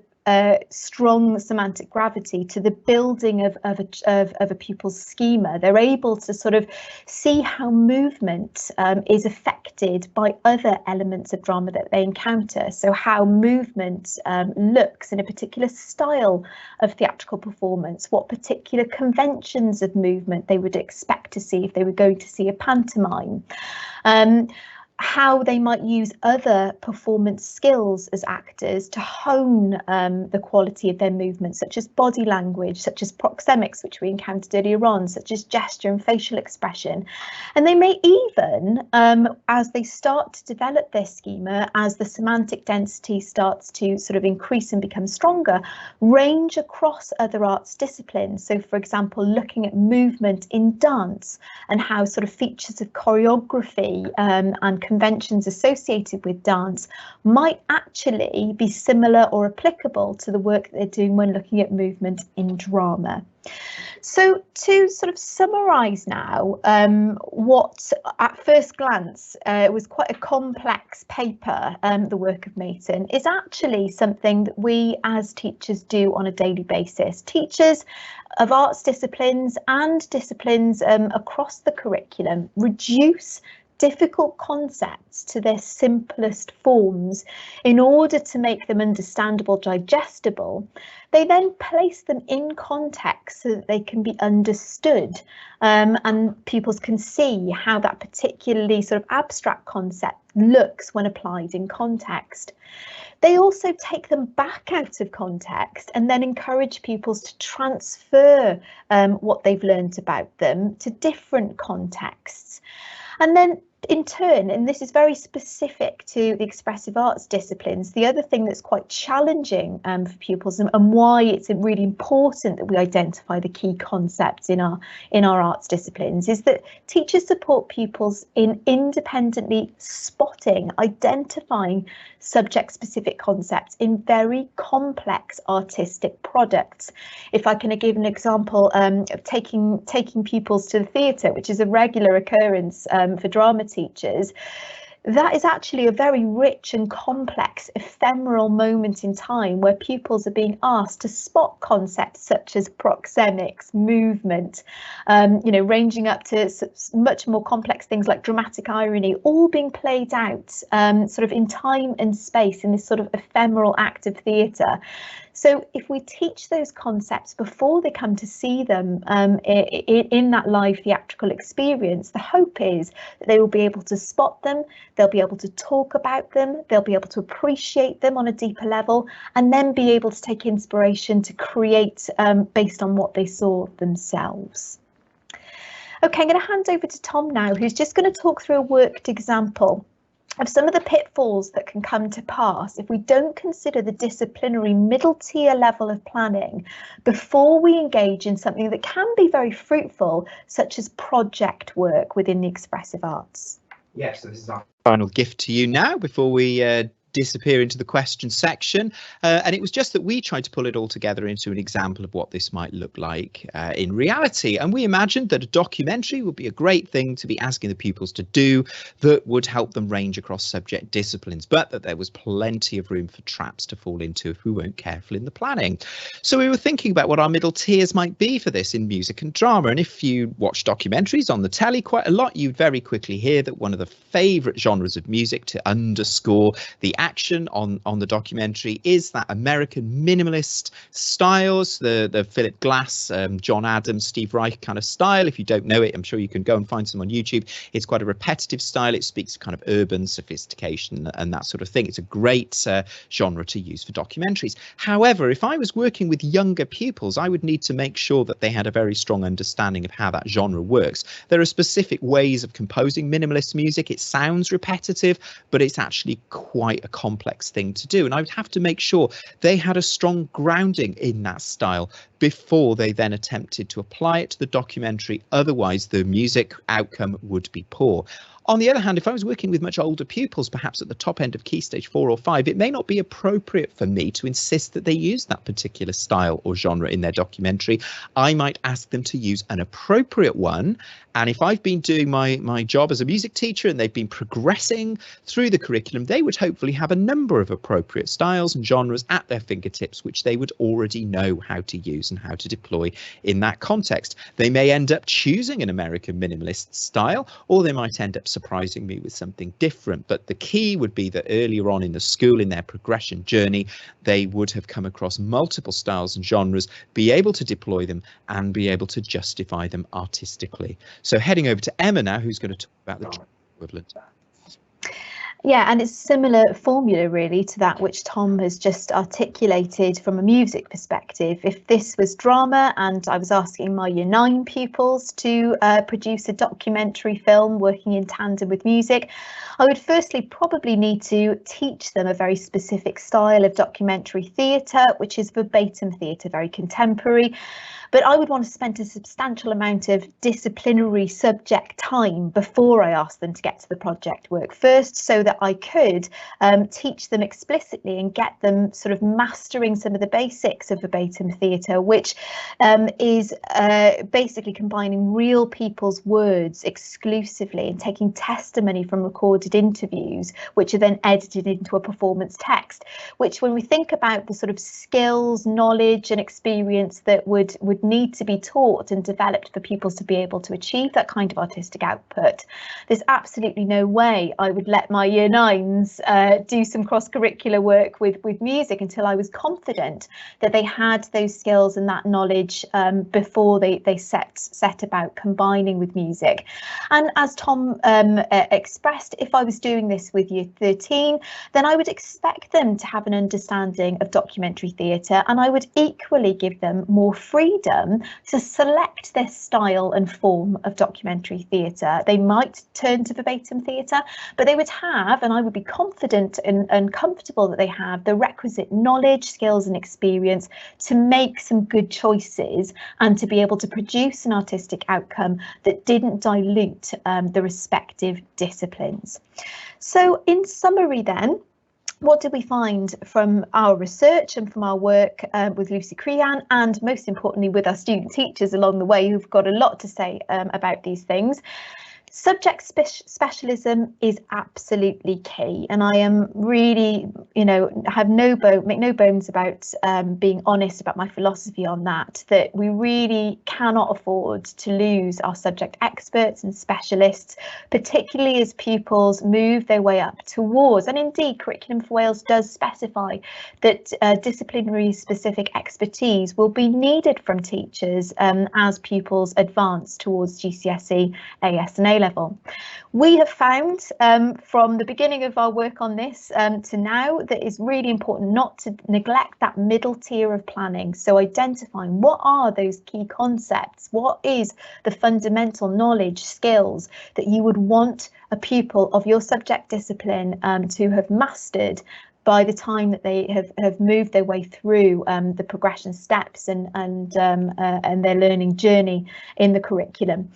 C: strong semantic gravity to the building of a pupil's schema. They're able to sort of see how movement is affected by other elements of drama that they encounter. So how movement looks in a particular style of theatrical performance, what particular conventions of movement they would expect to see if they were going to see a pantomime. How they might use other performance skills as actors to hone the quality of their movements, such as body language, such as proxemics, which we encountered earlier on, such as gesture and facial expression. And they may even, as they start to develop their schema, as the semantic density starts to sort of increase and become stronger, range across other arts disciplines. So, for example, looking at movement in dance and how sort of features of choreography and conventions associated with dance might actually be similar or applicable to the work that they're doing when looking at movement in drama. So to sort of summarise now, what at first glance was quite a complex paper, the work of Mayton, is actually something that we as teachers do on a daily basis. Teachers of arts disciplines and disciplines across the curriculum reduce difficult concepts to their simplest forms in order to make them understandable, digestible. They then place them in context so that they can be understood, and pupils can see how that particularly sort of abstract concept looks when applied in context. They also take them back out of context and then encourage pupils to transfer what they've learned about them to different contexts. And then in turn, and this is very specific to the expressive arts disciplines, the other thing that's quite challenging for pupils, and why it's really important that we identify the key concepts in our arts disciplines, is that teachers support pupils in independently spotting, identifying subject-specific concepts in very complex artistic products. If I can give an example of taking pupils to the theatre, which is a regular occurrence for drama teachers, that is actually a very rich and complex ephemeral moment in time where pupils are being asked to spot concepts such as proxemics, movement, ranging up to much more complex things like dramatic irony, all being played out sort of in time and space in this sort of ephemeral act of theatre. So if we teach those concepts before they come to see them in that live theatrical experience, the hope is that they will be able to spot them, they'll be able to talk about them, they'll be able to appreciate them on a deeper level, and then be able to take inspiration to create based on what they saw themselves. Okay, I'm going to hand over to Tom now, who's just going to talk through a worked example of some of the pitfalls that can come to pass if we don't consider the disciplinary middle tier level of planning before we engage in something that can be very fruitful, such as project work within the expressive arts.
A: Yes, so this is our final gift to you now before we disappear into the question section, and it was just that we tried to pull it all together into an example of what this might look like in reality, and we imagined that a documentary would be a great thing to be asking the pupils to do that would help them range across subject disciplines, but that there was plenty of room for traps to fall into if we weren't careful in the planning. So we were thinking about what our middle tiers might be for this in music and drama, and if you watch documentaries on the telly quite a lot, you'd very quickly hear that one of the favourite genres of music to underscore the action on the documentary is that American minimalist styles, the Philip Glass, John Adams, Steve Reich kind of style. If you don't know it, I'm sure you can go and find some on YouTube. It's quite a repetitive style. It speaks kind of urban sophistication and that sort of thing. It's a great genre to use for documentaries. However, if I was working with younger pupils, I would need to make sure that they had a very strong understanding of how that genre works. There are specific ways of composing minimalist music. It sounds repetitive, but it's actually quite a complex thing to do, and I would have to make sure they had a strong grounding in that style before they then attempted to apply it to the documentary. Otherwise the music outcome would be poor. On the other hand, if I was working with much older pupils, perhaps at the top end of Key Stage 4 or 5, it may not be appropriate for me to insist that they use that particular style or genre in their documentary. I might ask them to use an appropriate one. And if I've been doing my job as a music teacher and they've been progressing through the curriculum, they would hopefully have a number of appropriate styles and genres at their fingertips, which they would already know how to use and how to deploy in that context. They may end up choosing an American minimalist style, or they might end up surprising me with something different. But the key would be that earlier on in the school, in their progression journey, they would have come across multiple styles and genres, be able to deploy them and be able to justify them artistically. So heading over to Emma now, who's going to talk about the equivalent.
C: Yeah, and it's a similar formula really to that which Tom has just articulated from a music perspective. If this was drama and I was asking my Year 9 pupils to produce a documentary film working in tandem with music, I would firstly probably need to teach them a very specific style of documentary theatre, which is verbatim theatre, very contemporary. but I would want to spend a substantial amount of disciplinary subject time before I asked them to get to the project work first, so that I could teach them explicitly and get them sort of mastering some of the basics of verbatim theatre, which is basically combining real people's words exclusively and taking testimony from recorded interviews, which are then edited into a performance text, which, when we think about the sort of skills, knowledge and experience that would need to be taught and developed for pupils to be able to achieve that kind of artistic output, there's absolutely no way I would let my year nines do some cross-curricular work with music until I was confident that they had those skills and that knowledge before they set about combining with music. And as Tom expressed, if I was doing this with year 13, then I would expect them to have an understanding of documentary theatre, and I would equally give them more freedom to select their style and form of documentary theatre. They might turn to verbatim theatre, but they would have, and I would be confident and comfortable that they have, the requisite knowledge, skills and experience to make some good choices and to be able to produce an artistic outcome that didn't dilute the respective disciplines. So in summary then, what did we find from our research and from our work with Lucy Crean, and most importantly with our student teachers along the way, who've got a lot to say about these things? Subject specialism is absolutely key, and I am really, make no bones about being honest about my philosophy on that we really cannot afford to lose our subject experts and specialists, particularly as pupils move their way up towards, and indeed Curriculum for Wales does specify that disciplinary specific expertise will be needed from teachers as pupils advance towards GCSE, AS and A level. We have found from the beginning of our work on this to now that it's really important not to neglect that middle tier of planning. So identifying what are those key concepts, what is the fundamental knowledge, skills that you would want a pupil of your subject discipline to have mastered by the time that they have moved their way through the progression steps and their learning journey in the curriculum.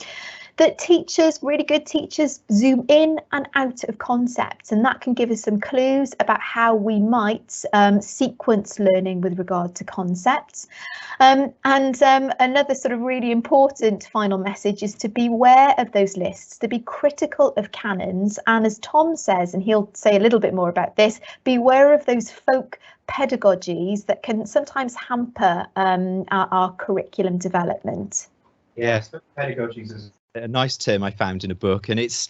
C: That teachers, really good teachers, zoom in and out of concepts, and that can give us some clues about how we might sequence learning with regard to concepts. Another sort of really important final message is to beware of those lists, to be critical of canons, and as Tom says, and he'll say a little bit more about this, beware of those folk pedagogies that can sometimes hamper our curriculum development.
A: Yes, pedagogies is a nice term I found in a book, and it's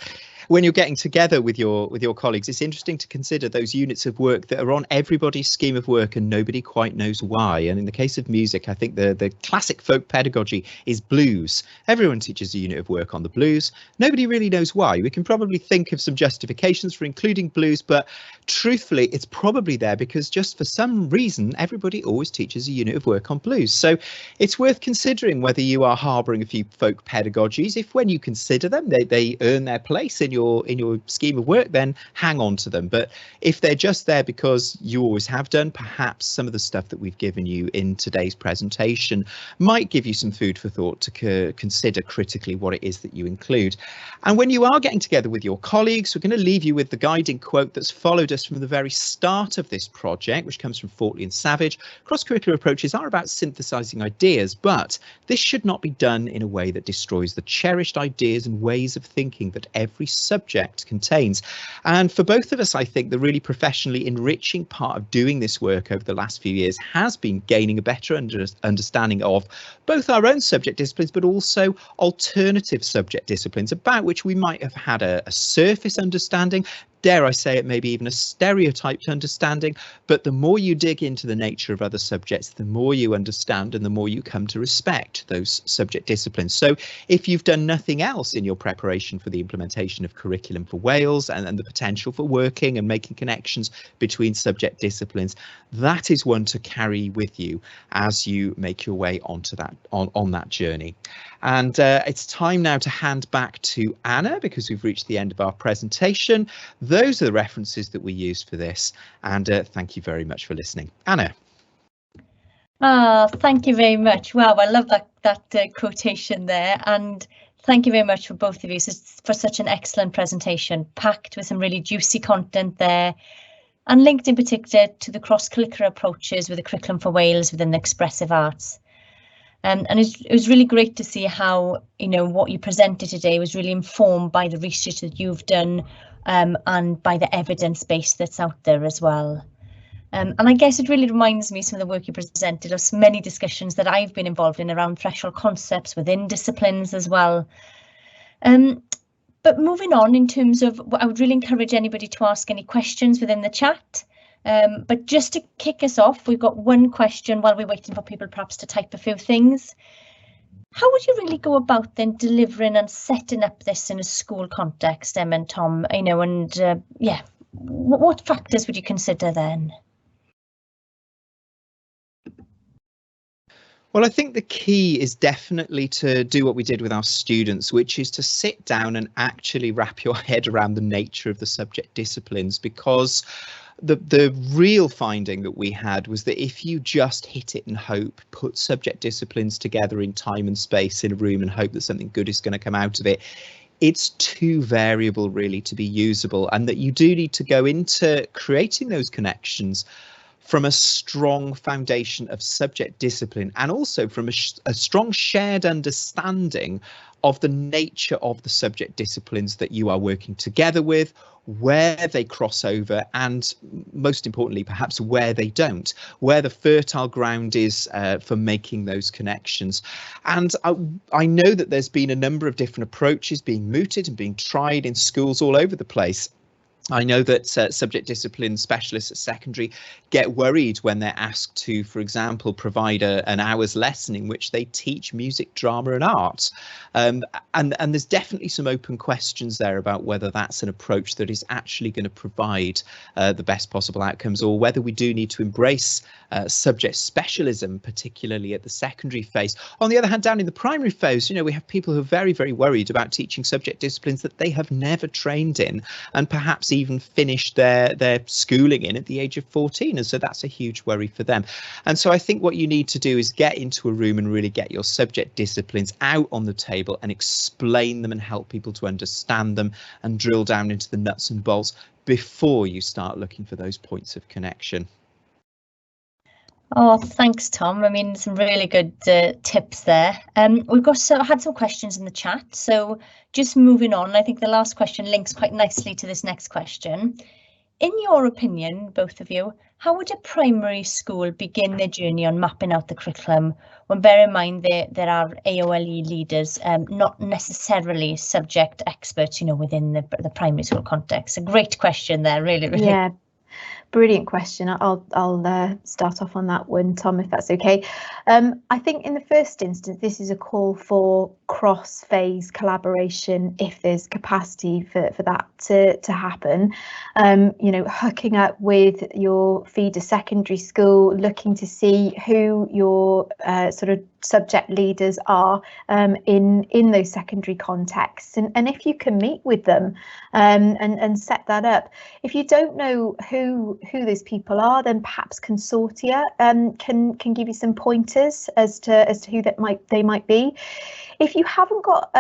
A: when you're getting together with your colleagues, it's interesting to consider those units of work that are on everybody's scheme of work and nobody quite knows why. And in the case of music, I think the classic folk pedagogy is blues. Everyone teaches a unit of work on the blues. Nobody really knows why. We can probably think of some justifications for including blues, but truthfully, it's probably there because just for some reason, everybody always teaches a unit of work on blues. So it's worth considering whether you are harbouring a few folk pedagogies. If when you consider them, they earn their place in your scheme of work, then hang on to them. But if they're just there because you always have done, perhaps some of the stuff that we've given you in today's presentation might give you some food for thought to consider critically what it is that you include. And when you are getting together with your colleagues, we're going to leave you with the guiding quote that's followed us from the very start of this project, which comes from Fortley and Savage. Cross-curricular approaches are about synthesising ideas, but this should not be done in a way that destroys the cherished ideas and ways of thinking that every subject contains. And for both of us, I think the really professionally enriching part of doing this work over the last few years has been gaining a better understanding of both our own subject disciplines, but also alternative subject disciplines about which we might have had a surface understanding, dare I say it, maybe even a stereotyped understanding. But the more you dig into the nature of other subjects, the more you understand and the more you come to respect those subject disciplines. So if you've done nothing else in your preparation for the implementation of Curriculum for Wales and the potential for working and making connections between subject disciplines, that is one to carry with you as you make your way onto that on that journey. And it's time now to hand back to Anna, because we've reached the end of our presentation. Those are the references that we used for this, and thank you very much for listening. Anna.
B: Thank you very much. Wow, I love that quotation there, and thank you very much for both of you for such an excellent presentation, packed with some really juicy content there, and linked in particular to the cross-curricular approaches with the curriculum for Wales within the expressive arts. And it was really great to see how, what you presented today was really informed by the research that you've done and by the evidence base that's out there as well. And I guess it really reminds me, some of the work you presented, of so many discussions that I've been involved in around threshold concepts within disciplines as well. But moving on, in terms of, I would really encourage anybody to ask any questions within the chat. But just to kick us off, we've got one question while we're waiting for people perhaps to type a few things. How would you really go about then delivering and setting up this in a school context, Emma and Tom? What factors would you consider then?
A: Well, I think the key is definitely to do what we did with our students, which is to sit down and actually wrap your head around the nature of the subject disciplines, because the real finding that we had was that if you just hit it and hope, put subject disciplines together in time and space in a room and hope that something good is going to come out of it, it's too variable really to be usable, and that you do need to go into creating those connections from a strong foundation of subject discipline, and also from a strong shared understanding of the nature of the subject disciplines that you are working together with, where they cross over, and most importantly, perhaps where they don't, where the fertile ground is for making those connections. And I know that there's been a number of different approaches being mooted and being tried in schools all over the place. I know that subject discipline specialists at secondary get worried when they're asked to, for example, provide an hour's lesson in which they teach music, drama and art. And there's definitely some open questions there about whether that's an approach that is actually going to provide the best possible outcomes, or whether we do need to embrace subject specialism, particularly at the secondary phase. On the other hand, down in the primary phase, we have people who are very, very worried about teaching subject disciplines that they have never trained in, and perhaps even finished their schooling in at the age of 14, and so that's a huge worry for them. And so I think what you need to do is get into a room and really get your subject disciplines out on the table and explain them and help people to understand them and drill down into the nuts and bolts before you start looking for those points of connection.
B: Oh, thanks, Tom. I mean, some really good tips there. We've had some questions in the chat, so just moving on, I think the last question links quite nicely to this next question. In your opinion, both of you, how would a primary school begin their journey on mapping out the curriculum, when bear in mind there are AoLE leaders, not necessarily subject experts, within the primary school context? A great question there, really, really.
C: Yeah. Brilliant question. I'll start off on that one, Tom, if that's okay. I think in the first instance, this is a call for cross-phase collaboration if there's capacity for that to happen. Hooking up with your feeder secondary school, looking to see who your sort of subject leaders are in those secondary contexts, and if you can meet with them and set that up. If you don't know who those people are, then perhaps consortia can give you some pointers as to who they might be. If you haven't got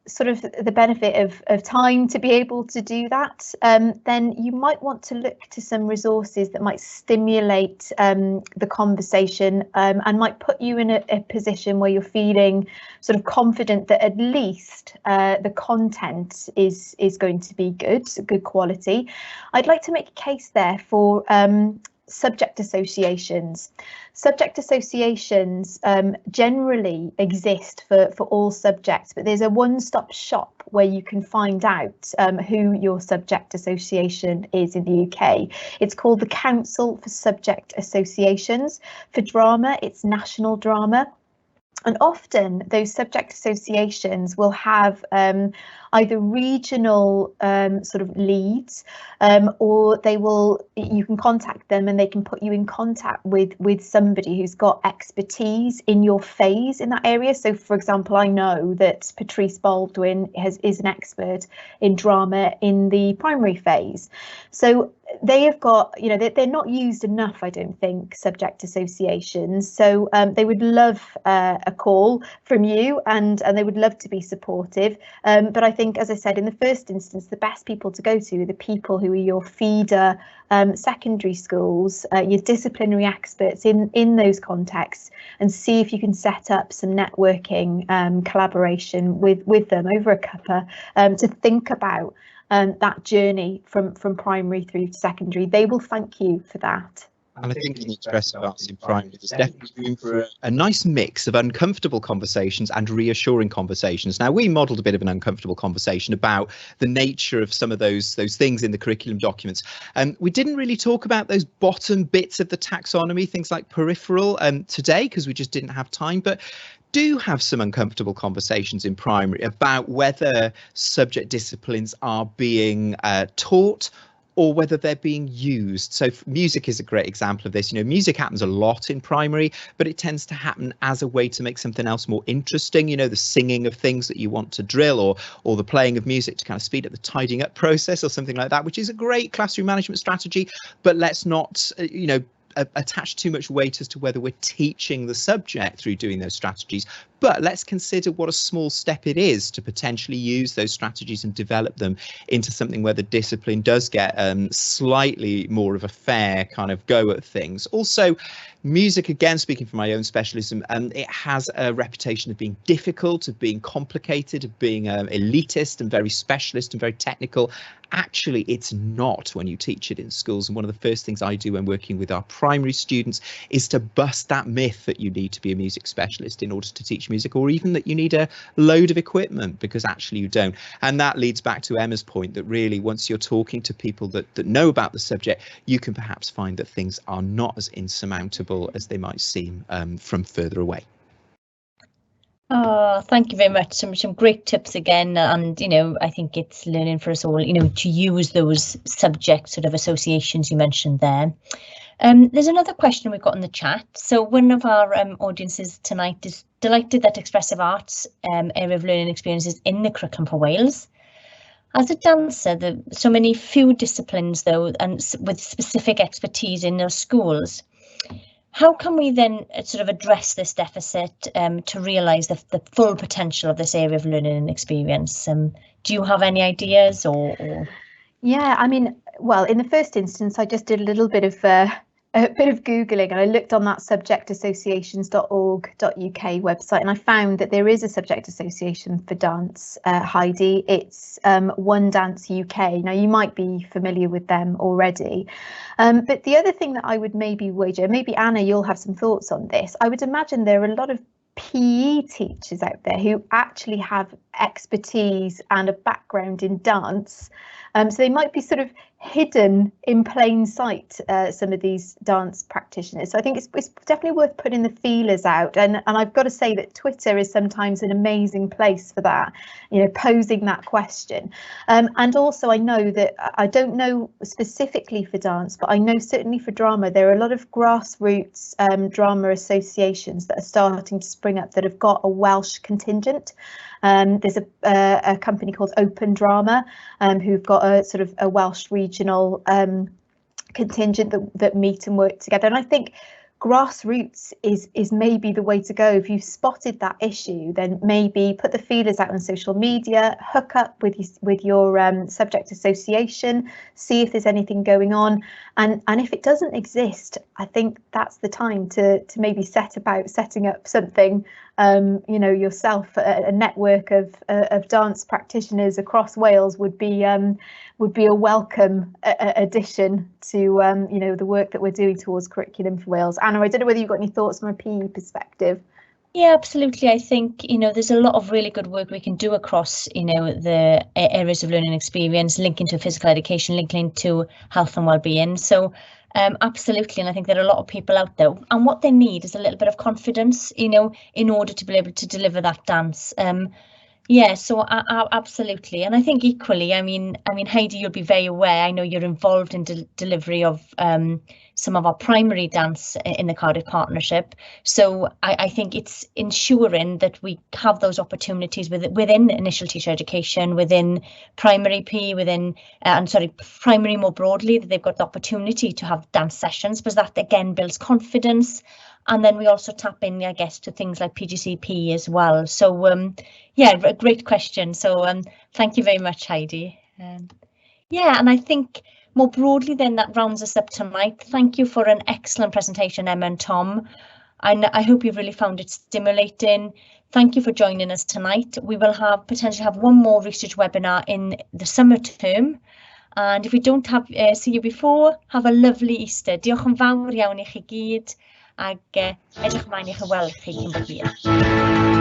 C: sort of the benefit of time to be able to do that, then you might want to look to some resources that might stimulate the conversation and might put you in a position where you're feeling sort of confident that at least the content is going to be good quality. I'd like to make a case there for subject associations. Subject associations generally exist for all subjects, but there's a one-stop shop where you can find out who your subject association is in the UK. It's called the Council for Subject Associations. For drama, it's National Drama. And often those subject associations will have either regional sort of leads, or you can contact them and they can put you in contact with somebody who's got expertise in your phase in that area. So, for example, I know that Patrice Baldwin is an expert in drama in the primary phase. So they have got, they're not used enough, I don't think, subject associations. So they would love a call from you, and they would love to be supportive. But I think, as I said, in the first instance, the best people to go to are the people who are your feeder secondary schools, your disciplinary experts in those contexts, and see if you can set up some networking collaboration with them over a cuppa to think about that journey from primary through to secondary. They will thank you for that.
A: And I think in the expressive arts in primary, there's definitely room for a nice mix of uncomfortable conversations and reassuring conversations. Now, we modelled a bit of an uncomfortable conversation about the nature of some of those things in the curriculum documents. And we didn't really talk about those bottom bits of the taxonomy, things like peripheral, today, because we just didn't have time. But do have some uncomfortable conversations in primary about whether subject disciplines are being taught or whether they're being used. So music is a great example of this. Music happens a lot in primary, but it tends to happen as a way to make something else more interesting. The singing of things that you want to drill, or the playing of music to kind of speed up the tidying up process or something like that, which is a great classroom management strategy. But let's not, attach too much weight as to whether we're teaching the subject through doing those strategies. But let's consider what a small step it is to potentially use those strategies and develop them into something where the discipline does get slightly more of a fair kind of go at things. Also, music, again, speaking from my own specialism, it has a reputation of being difficult, of being complicated, of being elitist and very specialist and very technical. Actually, it's not when you teach it in schools. And one of the first things I do when working with our primary students is to bust that myth that you need to be a music specialist in order to teach music, or even that you need a load of equipment, because actually you don't. And that leads back to Emma's point that really, once you're talking to people that know about the subject, you can perhaps find that things are not as insurmountable as they might seem from further away.
B: Oh, thank you very much. Some great tips again, and I think it's learning for us all, to use those subject sort of associations you mentioned there. There's another question we've got in the chat. So one of our audiences tonight is delighted that expressive arts area of learning experiences in the curriculum for Wales. As a dancer, there's so many few disciplines though, and with specific expertise in those schools. How can we then sort of address this deficit to realise the full potential of this area of learning and experience? Do you have any ideas or? Yeah,
C: I mean, well, in the first instance, I just did a little bit of Googling, and I looked on that subjectassociations.org.uk website, and I found that there is a subject association for dance, Heidi. It's One Dance UK. Now, you might be familiar with them already. But the other thing that I would maybe wager, maybe Anna, you'll have some thoughts on this. I would imagine there are a lot of PE teachers out there who actually have expertise and a background in dance. So they might be sort of hidden in plain sight, some of these dance practitioners. So I think it's definitely worth putting the feelers out. And I've got to say that Twitter is sometimes an amazing place for that, posing that question. And also I know that I don't know specifically for dance, but I know certainly for drama, there are a lot of grassroots drama associations that are starting to spring up that have got a Welsh contingent. There's a company called Open Drama who've got a sort of a Welsh regional contingent that meet and work together. And I think grassroots is maybe the way to go. If you've spotted that issue, then maybe put the feelers out on social media, hook up with your subject association, see if there's anything going on. And if it doesn't exist, I think that's the time to maybe set about setting up something, yourself. A network of dance practitioners across Wales would be a welcome addition to the work that we're doing towards Curriculum for Wales. Anna, I don't know whether you've got any thoughts from a PE perspective.
B: Yeah, absolutely. I think, there's a lot of really good work we can do across, the areas of learning experience, linking to physical education, linking to health and well-being. So absolutely. And I think there are a lot of people out there, and what they need is a little bit of confidence, in order to be able to deliver that dance. Yeah, so absolutely, and I think equally, I mean, Heidi, you'll be very aware. I know you're involved in delivery of some of our primary dance in the Cardiff Partnership. So I think it's ensuring that we have those opportunities within initial teacher education, within primary P, primary more broadly, that they've got the opportunity to have dance sessions, because that again builds confidence. And then we also tap in, I guess, to things like PGCP as well. So, yeah, a great question. So thank you very much, Heidi. Yeah, and I think more broadly then that rounds us up tonight. Thank you for an excellent presentation, Emma and Tom. And I hope you've really found it stimulating. Thank you for joining us tonight. We will potentially have one more research webinar in the summer term. And if we don't see you before, have a lovely Easter. Diolch yn fawr iawn I chi gyd, ac edrych ymlaen i'ch weld chi cyn bo hir.